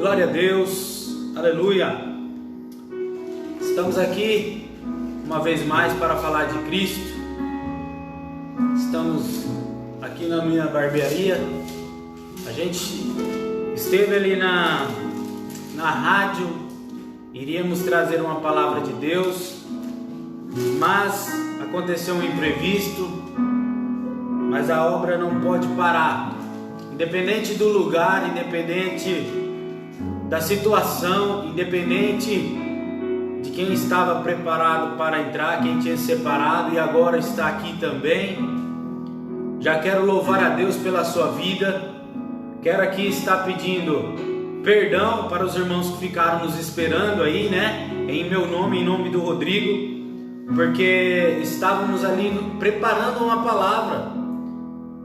Glória a Deus, aleluia. Estamos aqui uma vez mais para falar de Cristo. Estamos aqui na minha barbearia. A gente esteve ali na rádio, iríamos trazer uma palavra de Deus, mas aconteceu um imprevisto, mas a obra não pode parar. Independente do lugar, independente da situação, independente de quem estava preparado para entrar, quem tinha separado e agora está aqui também. Já quero louvar a Deus pela sua vida. Quero aqui estar pedindo perdão para os irmãos que ficaram nos esperando aí, né? Em meu nome, em nome do Rodrigo, porque estávamos ali preparando uma palavra.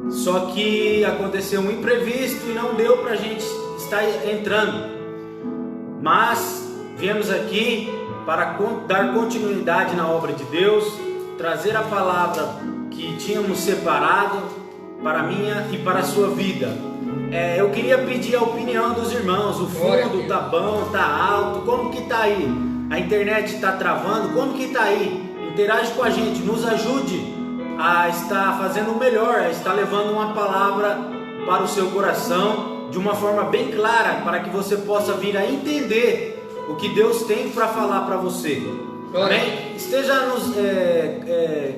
Só que aconteceu um imprevisto e não deu para a gente estar entrando. Mas viemos aqui para dar continuidade na obra de Deus, trazer a palavra que tínhamos separado para a minha e para a sua vida. Eu queria pedir a opinião dos irmãos. O fundo tá bom, tá alto? Como que tá aí? A internet está travando? Como que tá aí? Interage com a gente, nos ajude a estar fazendo o melhor, a estar levando uma palavra para o seu coração de uma forma bem clara, para que você possa vir a entender o que Deus tem para falar para você. Amém? Esteja nos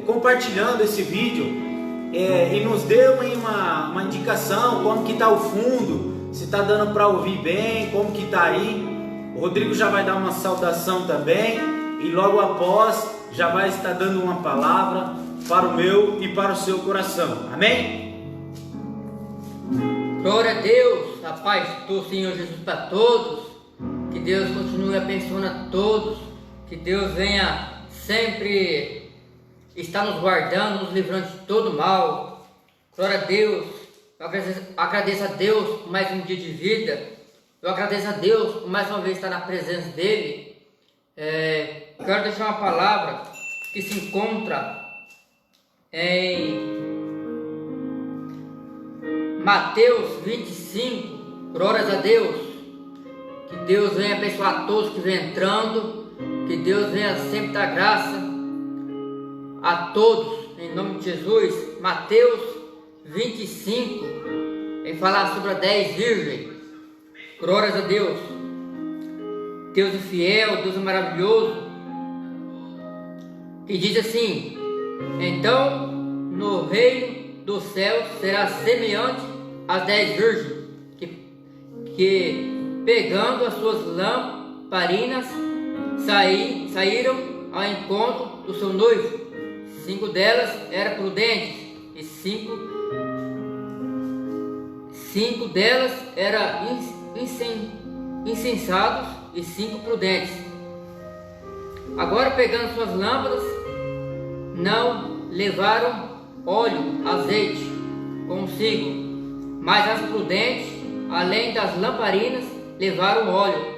compartilhando esse vídeo e nos dê uma indicação, como que está o fundo, se está dando para ouvir bem, como que está aí. O Rodrigo já vai dar uma saudação também e logo após já vai estar dando uma palavra para o meu e para o seu coração. Amém? Glória a Deus, a paz do Senhor Jesus para todos. Que Deus continue abençoando a todos. Que Deus venha sempre estar nos guardando, nos livrando de todo mal. Glória a Deus. Eu agradeço a Deus por mais um dia de vida. Eu agradeço a Deus por mais uma vez estar na presença dEle. Quero deixar uma palavra que se encontra em Mateus 25, glórias a Deus. Que Deus venha abençoar a todos que vêm entrando. Que Deus venha sempre dar graça a todos, em nome de Jesus. Mateus 25, em falar sobre as 10 virgens. Glórias a Deus. Deus é fiel, Deus é maravilhoso. Que diz assim: então no reino dos céus será semelhante às 10 virgens que pegando as suas lamparinas saíram ao encontro do seu noivo. 5 delas eram prudentes e 5 delas eram insensatos e 5 prudentes. Agora, pegando suas lâmpadas, não levaram óleo, azeite consigo, mas as prudentes, além das lamparinas, levaram óleo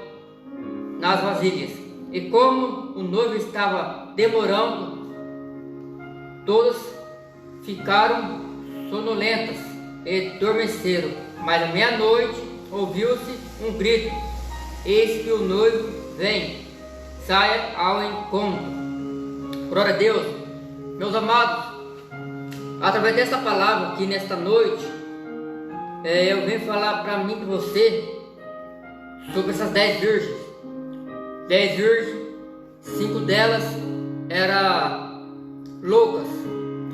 nas vasilhas. E como o noivo estava demorando, todas ficaram sonolentas e adormeceram. Mas à meia-noite ouviu-se um grito: eis que o noivo vem, saia ao encontro. Glória a Deus. Meus amados, através dessa palavra aqui nesta noite, eu venho falar para mim e para você sobre essas 10 virgens. 10 virgens, 5 delas eram loucas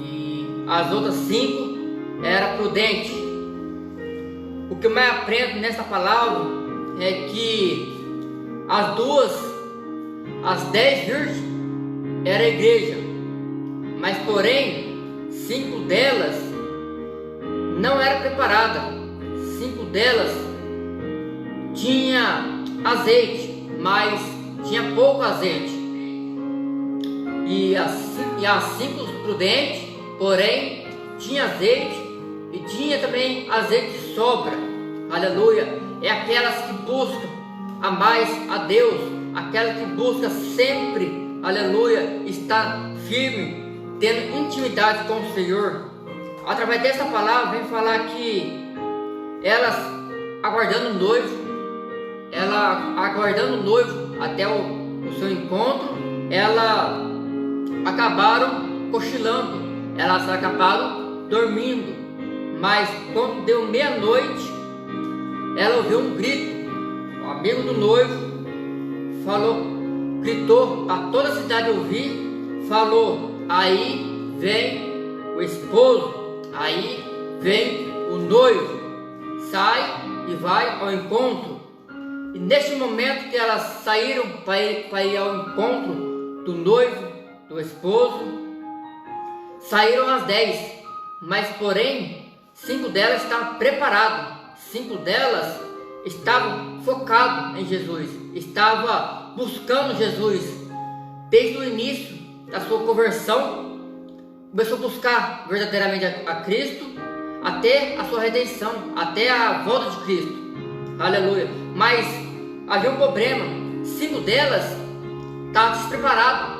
e as outras 5 eram prudentes. O que eu mais aprendo nessa palavra é que as 10 virgens eram a igreja, mas porém 5 delas não eram preparadas. 5 delas tinha azeite, mas tinha pouco azeite. E as 5 prudentes, porém, tinha azeite e tinha também azeite de sobra. Aleluia. É aquelas que buscam a mais a Deus, aquelas que buscam sempre, aleluia, estar firme, tendo intimidade com o Senhor. Através dessa palavra, vem falar que elas aguardando o noivo, ela aguardando o noivo até o seu encontro, elas acabaram cochilando, elas acabaram dormindo. Mas quando deu meia-noite, ela ouviu um grito. O amigo do noivo gritou para toda a cidade ouvir, falou: aí vem o esposo, aí vem o noivo, sai e vai ao encontro. E neste momento que elas saíram para ir ao encontro do noivo, do esposo, saíram às 10, mas porém 5 delas estavam preparadas, 5 delas estavam focadas em Jesus, estavam buscando Jesus. Desde o início da sua conversão, começou a buscar verdadeiramente a Cristo, até a sua redenção, até a volta de Cristo. Aleluia. Mas havia um problema: 5 delas estavam despreparadas,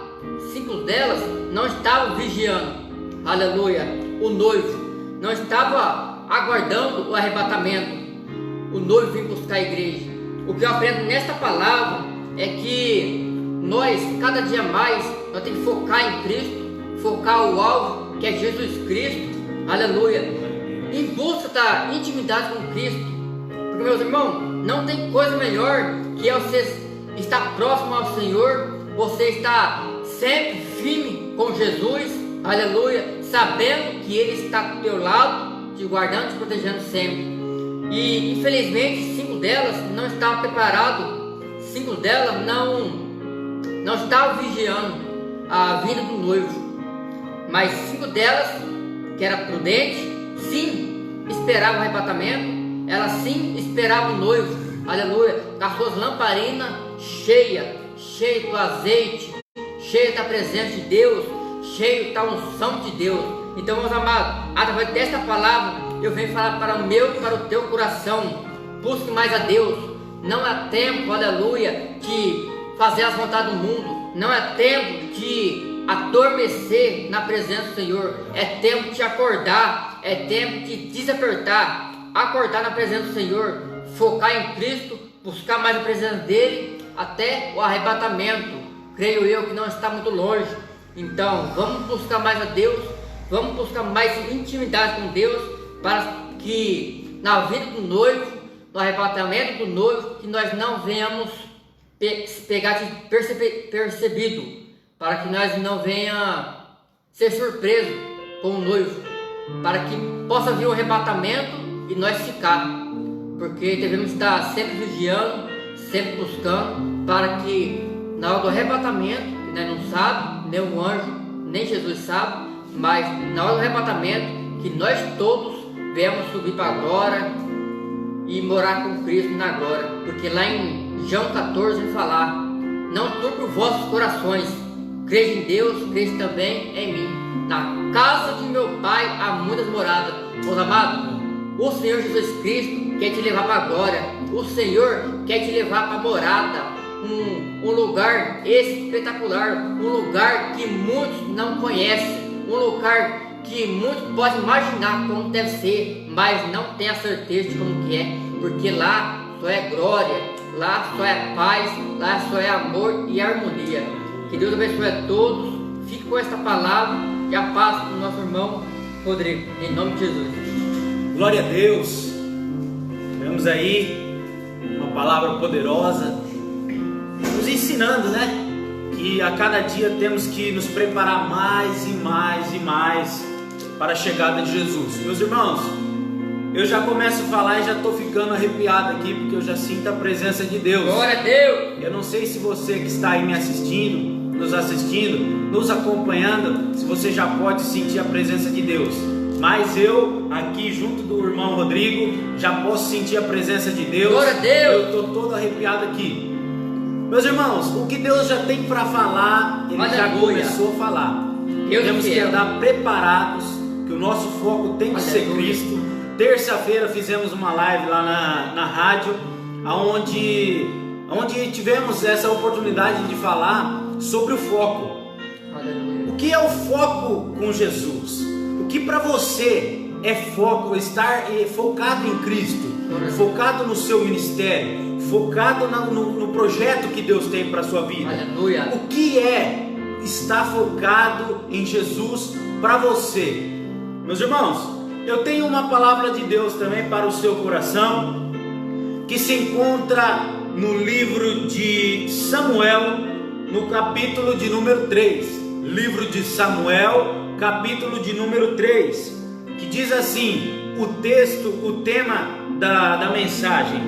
5 delas não estavam vigiando. Aleluia. O noivo não estava aguardando o arrebatamento. O noivo vem buscar a igreja. O que eu aprendo nesta palavra é que nós, cada dia mais, nós temos que focar em Cristo, focar o alvo, que é Jesus Cristo. Aleluia. Em busca da intimidade com Cristo. Porque, meus irmãos, não tem coisa melhor que você estar próximo ao Senhor, você estar sempre firme com Jesus, aleluia, sabendo que Ele está do teu lado, te guardando, te protegendo sempre. E infelizmente 5 delas não estavam preparadas, 5 delas não estavam vigiando a vinda do noivo, mas 5 delas, que era prudente, sim, esperavam o arrebatamento, elas sim esperavam o noivo, aleluia, com as suas lamparinas cheias do azeite, cheio da presença de Deus, cheio da unção de Deus. Então, meus amados, através desta palavra eu venho falar para o meu e para o teu coração: busque mais a Deus. Não é tempo, aleluia, de fazer as vontades do mundo, não é tempo de adormecer na presença do Senhor, é tempo de acordar, é tempo de despertar, acordar na presença do Senhor, focar em Cristo, buscar mais a presença dEle até o arrebatamento. Creio eu que não está muito longe. Então vamos buscar mais a Deus, vamos buscar mais intimidade com Deus, para que na vida do noivo, no arrebatamento do noivo, que nós não venhamos pegar de percebido, para que nós não venha ser surpreso com o noivo, para que possa vir o arrebatamento e nós ficar, porque devemos estar sempre vigiando, sempre buscando, para que na hora do arrebatamento, que nós não sabemos, nem o anjo, nem Jesus sabe, mas na hora do arrebatamento, que nós todos venhamos subir para a glória e morar com Cristo na glória, porque lá em João 14 vai falar: não turbe os vossos corações, crede em Deus, crede também em mim. Na casa de meu Pai há muitas moradas. Meus amados, o Senhor Jesus Cristo quer te levar para a glória, o Senhor quer te levar para a morada, um lugar espetacular, um lugar que muitos não conhecem, um lugar que muitos podem imaginar como deve ser, mas não tem a certeza de como que é, porque lá só é glória, lá só é paz, lá só é amor e harmonia. Que Deus abençoe a todos. Fique com esta palavra e a paz do nosso irmão Rodrigo, em nome de Jesus. Glória a Deus. Vemos aí uma palavra poderosa, nos ensinando, né? Que a cada dia temos que nos preparar mais e mais e mais para a chegada de Jesus. Meus irmãos, eu já começo a falar e já estou ficando arrepiado aqui, porque eu já sinto a presença de Deus. Glória a Deus! Eu não sei se você que está aí me assistindo, nos acompanhando, se você já pode sentir a presença de Deus. Mas eu, aqui junto do irmão Rodrigo, já posso sentir a presença de Deus. Glória a Deus! Eu estou todo arrepiado aqui. Meus irmãos, o que Deus já tem para falar, Ele já começou a falar. Temos que andar preparados, que o nosso foco tem que ser Cristo. Terça-feira fizemos uma live lá na rádio, onde tivemos essa oportunidade de falar sobre o foco. O que é o foco com Jesus? O que para você é foco? Estar focado em Cristo, focado no seu ministério, focado no projeto que Deus tem para a sua vida. Aleluia. O que é estar focado em Jesus para você? Meus irmãos, eu tenho uma palavra de Deus também para o seu coração, que se encontra no livro de Samuel, no capítulo de número 3. Livro de Samuel, capítulo de número 3, que diz assim, o tema da mensagem: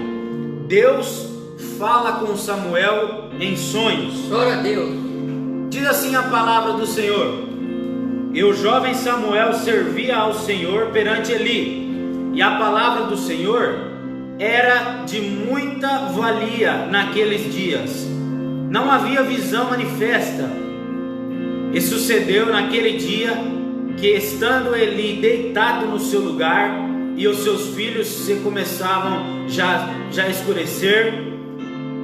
Deus fala com Samuel em sonhos. Glória a Deus. Diz assim a palavra do Senhor: E o jovem Samuel servia ao Senhor perante Eli, e a palavra do Senhor era de muita valia naqueles dias. Não havia visão manifesta. E sucedeu naquele dia que, estando Eli deitado no seu lugar, e os seus filhos se começavam já a escurecer,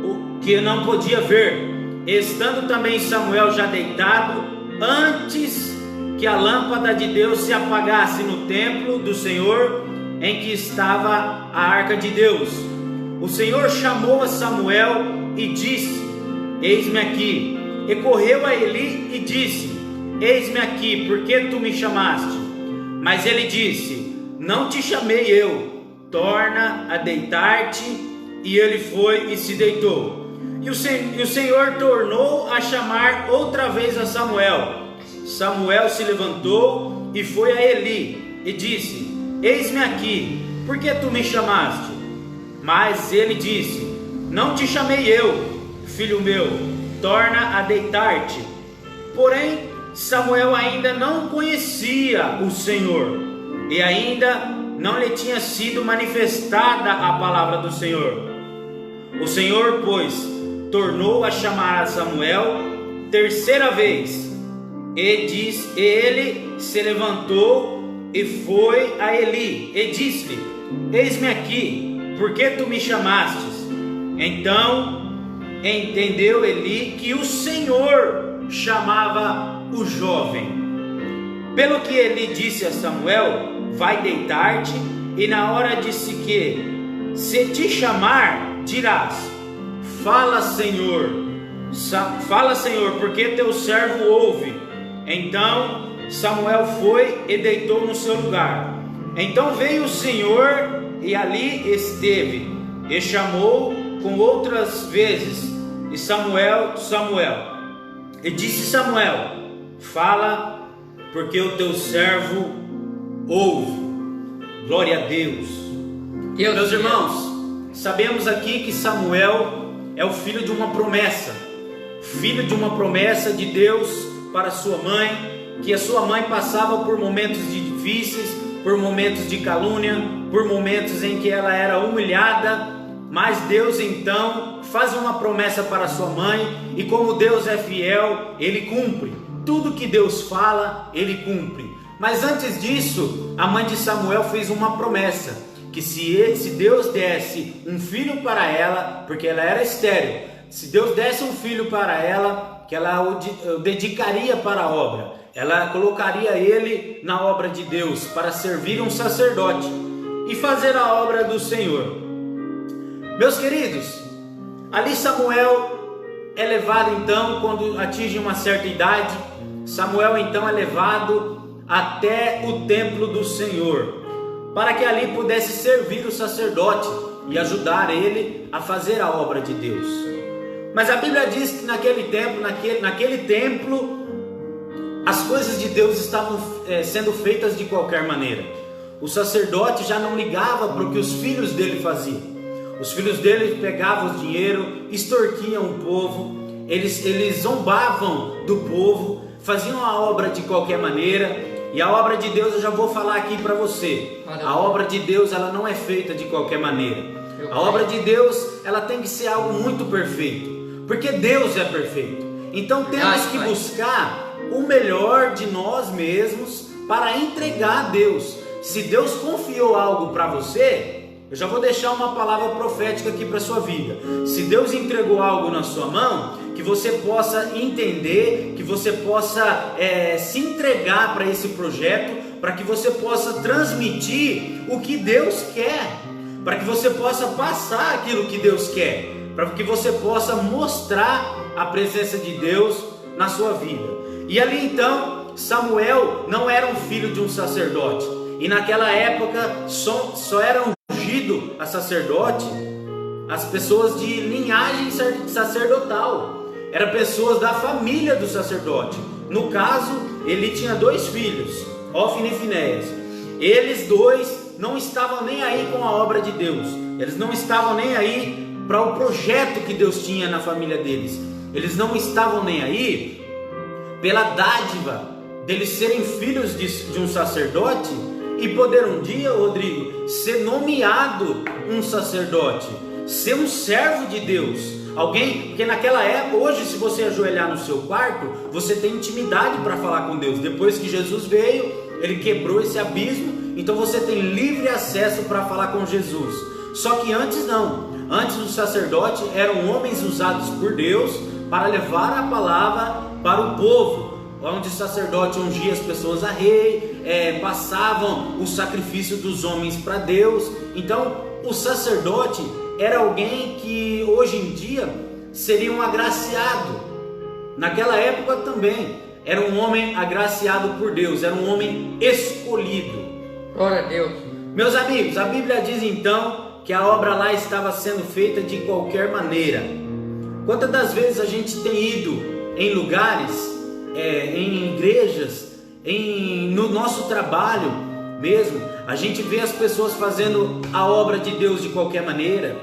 o que não podia ver, estando também Samuel já deitado, antes que a lâmpada de Deus se apagasse no templo do Senhor, em que estava a arca de Deus, o Senhor chamou a Samuel e disse: Eis-me aqui. E correu a Eli e disse: Eis-me aqui, por que tu me chamaste? Mas ele disse: Não te chamei eu, torna a deitar-te. E ele foi e se deitou. E o Senhor tornou a chamar outra vez a Samuel. Samuel se levantou e foi a Eli e disse: Eis-me aqui, por que tu me chamaste? Mas ele disse: Não te chamei eu, filho meu, torna a deitar-te. Porém, Samuel ainda não conhecia o Senhor, e ainda não lhe tinha sido manifestada a palavra do Senhor. O Senhor, pois, tornou a chamar a Samuel terceira vez, e ele se levantou e foi a Eli, e disse-lhe: Eis-me aqui, por que tu me chamastes? Então entendeu Eli que o Senhor chamava o jovem. Pelo que Eli disse a Samuel: Vai deitar-te, e na hora de se te chamar, dirás: Fala, Senhor, porque teu servo ouve. Então Samuel foi e deitou no seu lugar. Então veio o Senhor e ali esteve, e chamou com outras vezes: E Samuel, e disse Samuel: Fala, porque o teu servo ouve. Glória a Deus. Meus irmãos, sabemos aqui que Samuel é o filho de uma promessa, de Deus para sua mãe, que a sua mãe passava por momentos difíceis, por momentos de calúnia, por momentos em que ela era humilhada, mas Deus então faz uma promessa para sua mãe, e como Deus é fiel, Ele cumpre. Tudo que Deus fala, Ele cumpre. Mas antes disso, a mãe de Samuel fez uma promessa, que se Deus desse um filho para ela, porque ela era estéril, se Deus desse um filho para ela, que ela o dedicaria para a obra, ela colocaria ele na obra de Deus, para servir um sacerdote e fazer a obra do Senhor. Meus queridos, ali Samuel é levado então, quando atinge uma certa idade, Samuel então é levado até o templo do Senhor, para que ali pudesse servir o sacerdote e ajudar ele a fazer a obra de Deus. Mas a Bíblia diz que naquele templo, as coisas de Deus estavam sendo feitas de qualquer maneira. O sacerdote já não ligava para o que os filhos dele faziam. Os filhos dele pegavam o dinheiro, extorquiam o povo, eles zombavam do povo, faziam a obra de qualquer maneira. E a obra de Deus, eu já vou falar aqui para você, a obra de Deus, ela não é feita de qualquer maneira. A obra de Deus, ela tem que ser algo muito perfeito, porque Deus é perfeito. Então temos que buscar o melhor de nós mesmos para entregar a Deus. Se Deus confiou algo para você, eu já vou deixar uma palavra profética aqui para a sua vida. Se Deus entregou algo na sua mão, que você possa entender, que você possa se entregar para esse projeto, para que você possa transmitir o que Deus quer. para que você possa passar aquilo que Deus quer, para que você possa mostrar a presença de Deus na sua vida. E ali então, Samuel não era um filho de um sacerdote, e naquela época só era ungido a sacerdote as pessoas de linhagem sacerdotal, eram pessoas da família do sacerdote. No caso, ele tinha 2 filhos, Hófni e Finéias. Eles 2 não estavam nem aí com a obra de Deus, eles não estavam nem aí para o projeto que Deus tinha na família deles, eles não estavam nem aí pela dádiva deles serem filhos de um sacerdote e poder um dia, Rodrigo, ser nomeado um sacerdote, ser um servo de Deus, alguém, porque naquela época, hoje se você ajoelhar no seu quarto, você tem intimidade para falar com Deus. Depois que Jesus veio, ele quebrou esse abismo, então você tem livre acesso para falar com Jesus. Só que antes não, antes os sacerdotes eram homens usados por Deus para levar a palavra para o povo, onde o sacerdote ungia as pessoas a rei, passavam o sacrifício dos homens para Deus. Então o sacerdote era alguém que hoje em dia seria um agraciado. Naquela época também era um homem agraciado por Deus, era um homem escolhido. Glória a Deus. Meus amigos, a Bíblia diz então que a obra lá estava sendo feita de qualquer maneira. Quantas das vezes a gente tem ido em lugares, em igrejas, no nosso trabalho mesmo, a gente vê as pessoas fazendo a obra de Deus de qualquer maneira.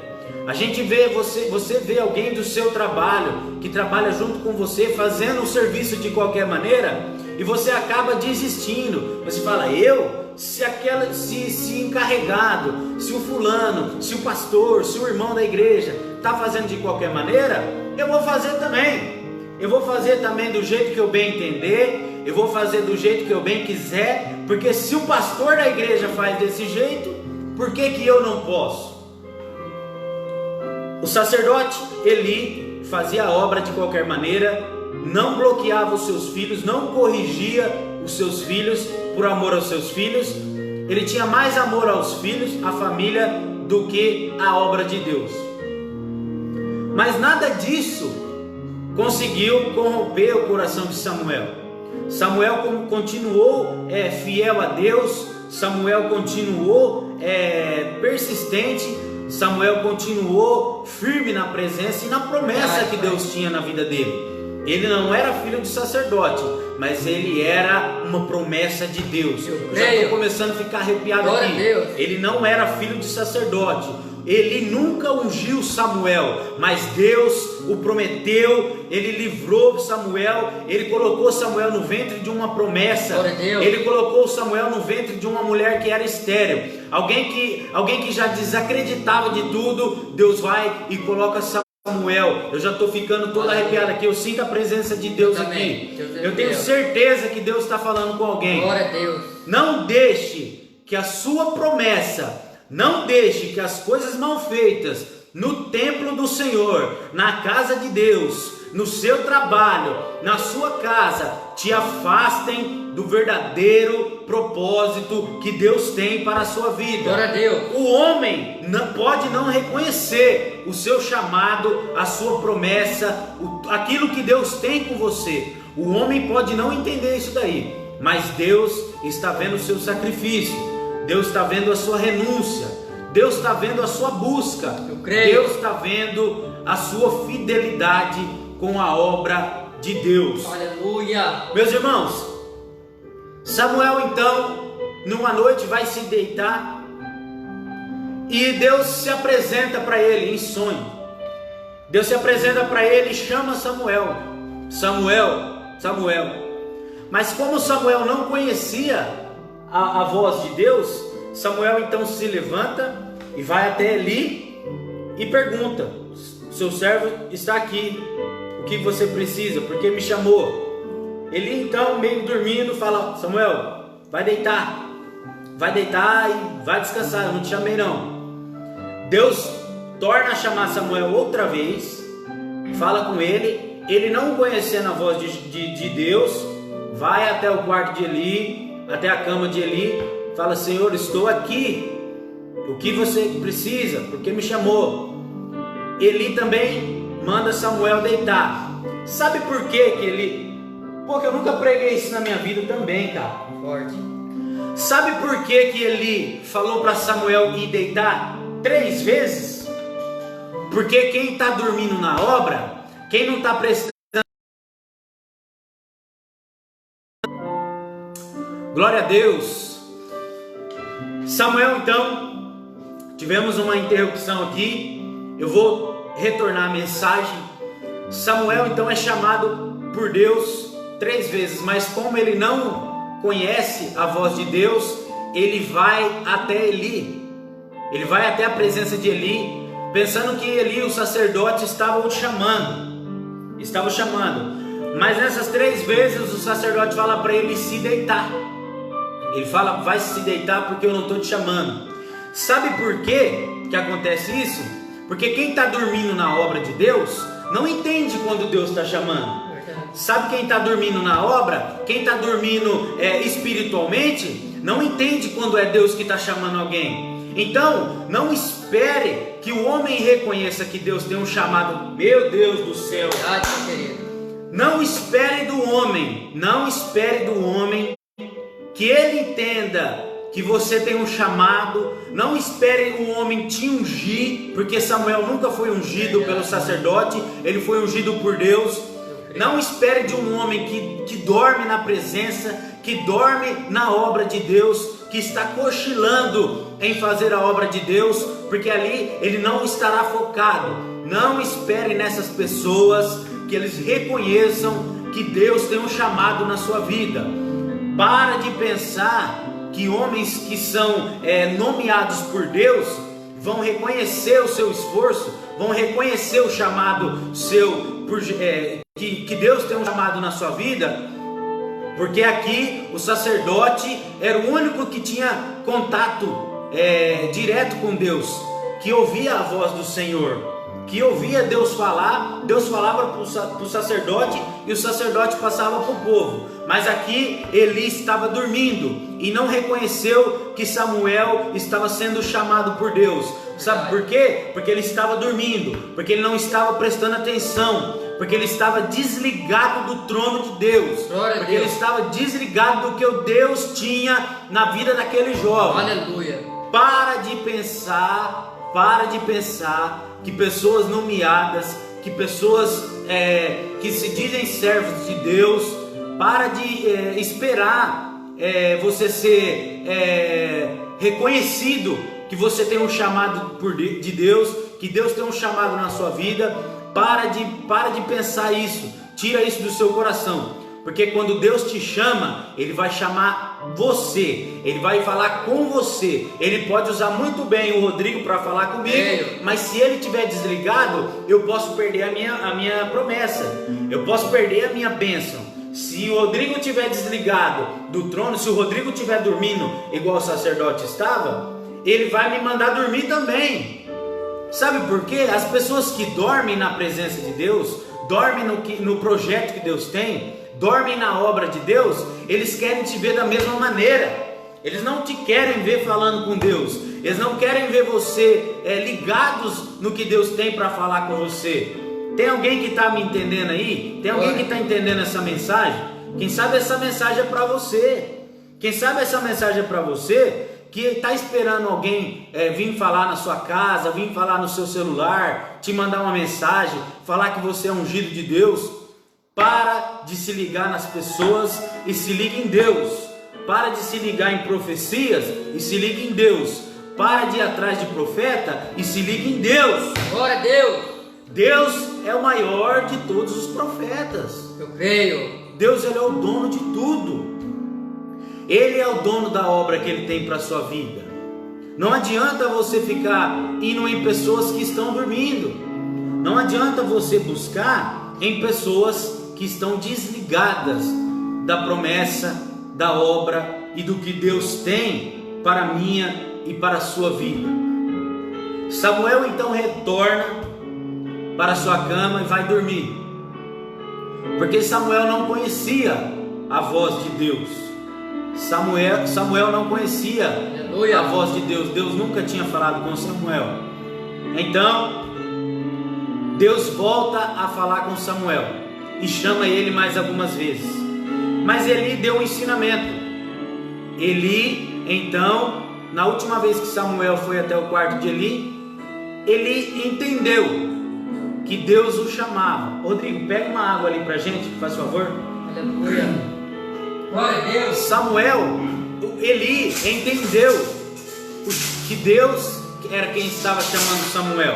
A gente vê, você vê alguém do seu trabalho, que trabalha junto com você, fazendo o serviço de qualquer maneira, e você acaba desistindo. Você fala, se encarregado, se o fulano, se o pastor, se o irmão da igreja está fazendo de qualquer maneira, eu vou fazer também. Eu vou fazer também do jeito que eu bem entender, eu vou fazer do jeito que eu bem quiser, porque se o pastor da igreja faz desse jeito, por que eu não posso? O sacerdote Eli fazia a obra de qualquer maneira, não bloqueava os seus filhos, não corrigia os seus filhos por amor aos seus filhos. Ele tinha mais amor aos filhos, à família, do que a obra de Deus. Mas nada disso conseguiu corromper o coração de Samuel. Samuel continuou fiel a Deus, Samuel continuou persistente, Samuel continuou firme na presença e na promessa que Deus tinha na vida dele. Ele não era filho de sacerdote, mas ele era uma promessa de Deus. Eu já estou começando a ficar arrepiado aqui. Ele não era filho de sacerdote, ele nunca ungiu Samuel, mas Deus o prometeu, ele livrou Samuel, ele colocou Samuel no ventre de uma promessa, ele colocou Samuel no ventre de uma mulher que era estéril, alguém que já desacreditava de tudo. Deus vai e coloca Samuel. Eu já estou ficando todo arrepiado aqui, eu sinto a presença de Deus aqui. Eu tenho certeza que Deus está falando com alguém. Glória a Deus. Não deixe que a sua promessa, não deixe que as coisas mal feitas no templo do Senhor, na casa de Deus, no seu trabalho, na sua casa, te afastem do verdadeiro propósito que Deus tem para a sua vida. Glória a Deus. O homem pode não reconhecer o seu chamado, a sua promessa, aquilo que Deus tem com você. O homem pode não entender isso daí, mas Deus está vendo o seu sacrifício, Deus está vendo a sua renúncia, Deus está vendo a sua busca, Deus está vendo a sua fidelidade com a obra de Deus. Aleluia. Meus irmãos, Samuel então, numa noite vai se deitar e Deus se apresenta para ele em sonho. Deus se apresenta para ele e chama Samuel. Samuel, Samuel. Mas como Samuel não conhecia a voz de Deus, Samuel então se levanta e vai até Eli e pergunta: seu servo está aqui, o que você precisa? Porque me chamou. Eli então, meio dormindo, fala: Samuel, vai deitar e vai descansar, eu não te chamei não. Deus torna a chamar Samuel outra vez, fala com ele, ele não conhecendo a voz de Deus, vai até o quarto de Eli, até a cama de Eli, fala: Senhor, estou aqui, o que você precisa? Por que me chamou? Eli também manda Samuel deitar. Sabe por que ele... Porque eu nunca preguei isso na minha vida também, cara. Forte. Sabe por que Eli falou para Samuel ir deitar 3 vezes? Porque quem está dormindo na obra, quem não está prestando... Glória a Deus. Samuel, então, tivemos uma interrupção aqui. Eu vou retornar a mensagem. Samuel, então, é chamado por Deus 3 vezes, mas como ele não conhece a voz de Deus, ele vai até Eli. Ele vai até a presença de Eli, pensando que Eli, o sacerdote, estava o chamando. Mas nessas 3 vezes o sacerdote fala para ele se deitar. Ele fala, vai se deitar porque eu não estou te chamando. Sabe por quê que acontece isso? Porque quem está dormindo na obra de Deus não entende quando Deus está chamando. Sabe quem está dormindo na obra? Quem está dormindo espiritualmente não entende quando é Deus que está chamando alguém. Então não espere que o homem reconheça que Deus tem um chamado. Meu Deus do céu, não espere do homem, que ele entenda que você tem um chamado. Não espere o homem te ungir, porque Samuel nunca foi ungido pelo sacerdote, ele foi ungido por Deus. Não espere de um homem que dorme na presença, que dorme na obra de Deus, que está cochilando em fazer a obra de Deus, porque ali ele não estará focado. Não espere nessas pessoas que eles reconheçam que Deus tem um chamado na sua vida. Para de pensar que homens que são nomeados por Deus vão reconhecer o seu esforço, vão reconhecer o chamado seu, que Deus tem um chamado na sua vida, porque aqui o sacerdote era o único que tinha contato direto com Deus, que ouvia a voz do Senhor, que ouvia Deus falar. Deus falava para o sacerdote e o sacerdote passava para o povo. Mas aqui Eli estava dormindo e não reconheceu que Samuel estava sendo chamado por Deus. Sabe por quê? Porque ele estava dormindo, porque ele não estava prestando atenção, porque ele estava desligado do trono de Deus, porque ele estava desligado do que o Deus tinha na vida daquele jovem. Aleluia. Para de pensar que pessoas nomeadas, que pessoas que se dizem servos de Deus, para de esperar você ser reconhecido, que você tem um chamado de Deus, que Deus tem um chamado na sua vida. Para de pensar isso, tira isso do seu coração, porque quando Deus te chama, Ele vai chamar você, Ele vai falar com você. Ele pode usar muito bem o Rodrigo para falar comigo, mas se ele estiver desligado, eu posso perder a minha promessa, eu posso perder a minha bênção. Se o Rodrigo estiver desligado do trono, se o Rodrigo estiver dormindo igual o sacerdote estava, ele vai me mandar dormir também. Sabe por quê? As pessoas que dormem na presença de Deus, dormem no projeto que Deus tem, dormem na obra de Deus, eles querem te ver da mesma maneira. Eles não te querem ver falando com Deus, eles não querem ver você ligados no que Deus tem para falar com você. Tem alguém que está me entendendo aí? Tem alguém que está entendendo essa mensagem? Quem sabe essa mensagem é para você. Quem sabe essa mensagem é para você que está esperando alguém vir falar na sua casa, vir falar no seu celular, te mandar uma mensagem, falar que você é ungido de Deus. Para de se ligar nas pessoas e se liga em Deus. Para de se ligar em profecias e se liga em Deus. Para de ir atrás de profeta e se liga em Deus. Glória a Deus. Deus é o maior de todos os profetas. Eu creio. Deus, Ele é o dono de tudo. Ele é o dono da obra que Ele tem para a sua vida. Não adianta você ficar indo em pessoas que estão dormindo. Não adianta você buscar em pessoas que estão desligadas da promessa, da obra e do que Deus tem para a minha e para a sua vida. Samuel então retorna para a sua cama e vai dormir, porque Samuel não conhecia a voz de Deus. Samuel não conhecia Aleluia. a voz de Deus. Deus nunca tinha falado com Samuel. Então Deus volta a falar com Samuel e chama ele mais algumas vezes. Mas Eli deu um ensinamento. Eli, então, na última vez que Samuel foi até o quarto de Eli, Eli entendeu que Deus o chamava. Rodrigo, pega uma água ali pra gente, faz favor. Aleluia. Glória a Deus. Eli entendeu que Deus era quem estava chamando Samuel.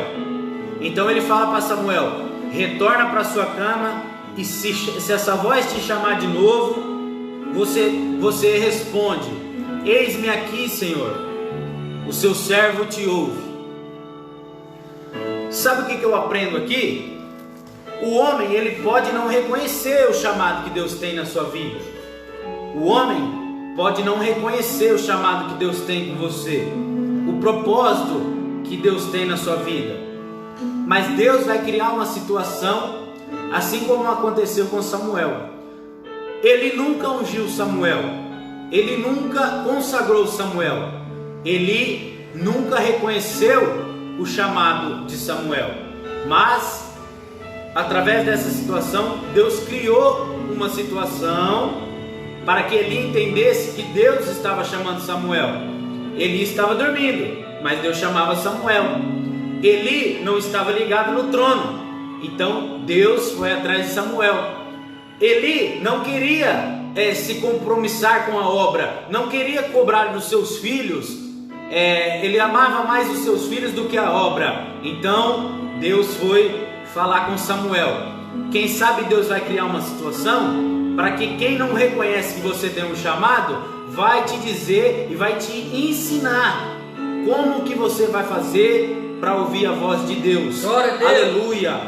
Então ele fala para Samuel: retorna para sua cama, e se essa voz te chamar de novo, você responde: eis-me aqui, Senhor, o seu servo te ouve. Sabe o que eu aprendo aqui? O homem, ele pode não reconhecer o chamado que Deus tem na sua vida. O homem pode não reconhecer o chamado que Deus tem com você, o propósito que Deus tem na sua vida. Mas Deus vai criar uma situação, assim como aconteceu com Samuel. Ele nunca ungiu Samuel, ele nunca consagrou Samuel, ele nunca reconheceu o chamado de Samuel. Mas através dessa situação, Deus criou uma situação para que ele entendesse que Deus estava chamando Samuel. Eli estava dormindo, mas Deus chamava Samuel. Eli não estava ligado no trono, então Deus foi atrás de Samuel. Eli não queria se compromissar com a obra, não queria cobrar dos seus filhos. Ele amava mais os seus filhos do que a obra. Então Deus foi falar com Samuel. Quem sabe Deus vai criar uma situação para que quem não reconhece que você tem um chamado vai te dizer e vai te ensinar como que você vai fazer para ouvir a voz de Deus. Glória a Deus. Aleluia.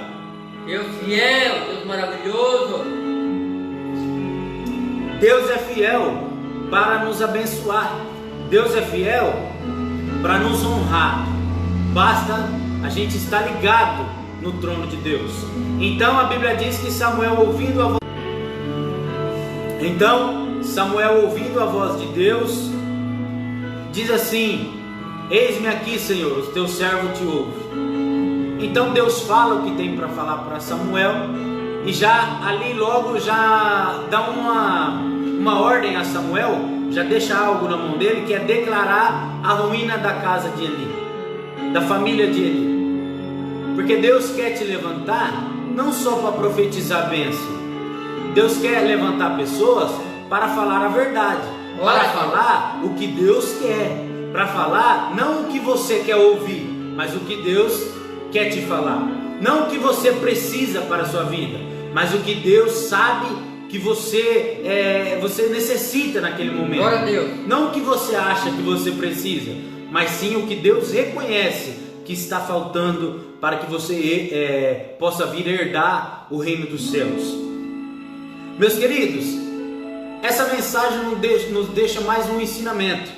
Deus fiel, Deus maravilhoso. Deus é fiel para nos abençoar. Deus é fiel para nos honrar. Basta a gente estar ligado no trono de Deus. Então a Bíblia diz que Samuel ouvindo a voz de Deus, diz assim: eis-me aqui, Senhor, o teu servo te ouve. Então Deus fala o que tem para falar para Samuel, e já ali logo já dá uma ordem a Samuel, já deixa algo na mão dele, que é declarar a ruína da casa de Eli, da família de Eli. Porque Deus quer te levantar não só para profetizar a bênção. Deus quer levantar pessoas para falar a verdade, para falar o que Deus quer, para falar não o que você quer ouvir, mas o que Deus quer te falar. Não o que você precisa para a sua vida, mas o que Deus sabe que você necessita naquele momento. Glória a Deus. Não o que você acha que você precisa, mas sim o que Deus reconhece que está faltando para que você possa vir herdar o reino dos céus. Meus queridos, essa mensagem nos deixa mais um ensinamento.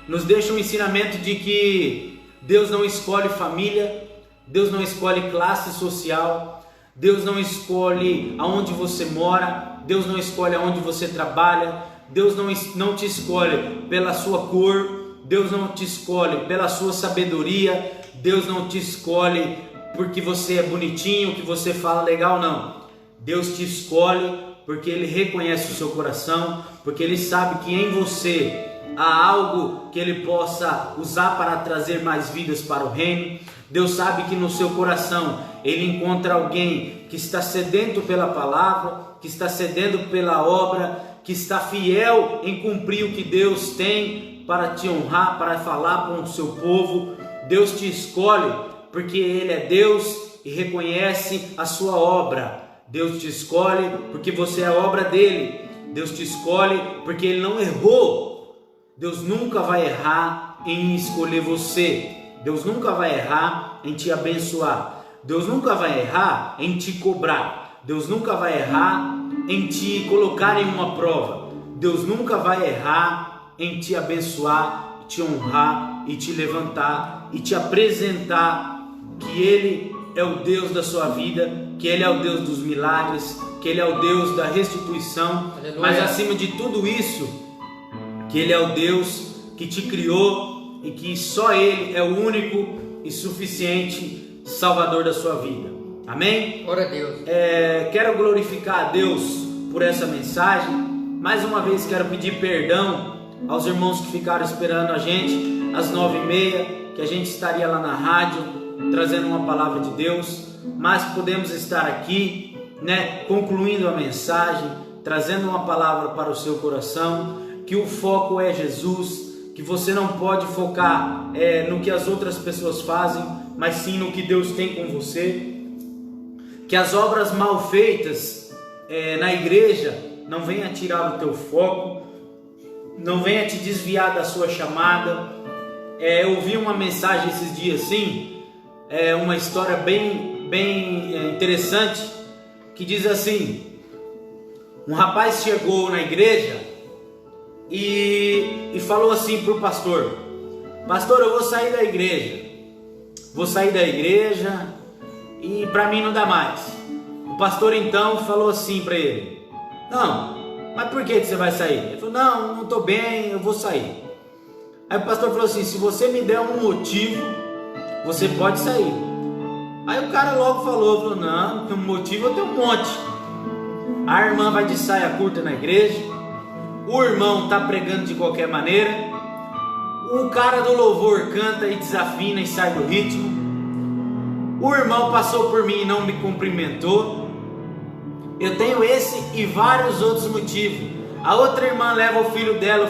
Nos deixa um ensinamento de que Deus não escolhe família, Deus não escolhe classe social, Deus não escolhe aonde você mora, Deus não escolhe aonde você trabalha, Deus não te escolhe pela sua cor, Deus não te escolhe pela sua sabedoria, Deus não te escolhe porque você é bonitinho, que você fala legal, não. Deus te escolhe porque Ele reconhece o seu coração, porque Ele sabe que em você há algo que Ele possa usar para trazer mais vidas para o reino. Deus sabe que no seu coração Ele encontra alguém que está sedento pela palavra, que está sedento pela obra, que está fiel em cumprir o que Deus tem para te honrar, para falar com o seu povo. Deus te escolhe porque Ele é Deus e reconhece a sua obra. Deus te escolhe porque você é a obra dele. Deus te escolhe porque Ele não errou. Deus nunca vai errar em escolher você. Deus nunca vai errar em te abençoar. Deus nunca vai errar em te cobrar. Deus nunca vai errar em te colocar em uma prova. Deus nunca vai errar em te abençoar, te honrar e te levantar e te apresentar que Ele é o Deus da sua vida, que Ele é o Deus dos milagres, que Ele é o Deus da restituição. Aleluia. Mas acima de tudo isso, que Ele é o Deus que te criou e que só Ele é o único e suficiente Salvador da sua vida. Amém? Glória a Deus. Quero glorificar a Deus por essa mensagem. Mais uma vez quero pedir perdão aos irmãos que ficaram esperando a gente às 9h30, que a gente estaria lá na rádio trazendo uma palavra de Deus, mas podemos estar aqui, concluindo a mensagem, trazendo uma palavra para o seu coração, que o foco é Jesus, que você não pode focar no que as outras pessoas fazem, mas sim no que Deus tem com você, que as obras mal feitas na igreja não venha tirar o teu foco, não venha te desviar da sua chamada. Eu ouvi uma mensagem esses dias assim, uma história bem interessante, que diz assim: um rapaz chegou na igreja e falou assim para o pastor: pastor, eu vou sair da igreja e para mim não dá mais. O pastor então falou assim para ele: não, mas por que você vai sair? Ele falou: não estou bem, eu vou sair. Aí o pastor falou assim: se você me der um motivo, você pode sair. Aí o cara logo falou: não, um motivo eu tenho um monte. A irmã vai de saia curta na igreja, o irmão está pregando de qualquer maneira, o cara do louvor canta e desafina e sai do ritmo, o irmão passou por mim e não me cumprimentou. Eu tenho esse e vários outros motivos. A outra irmã leva o filho dela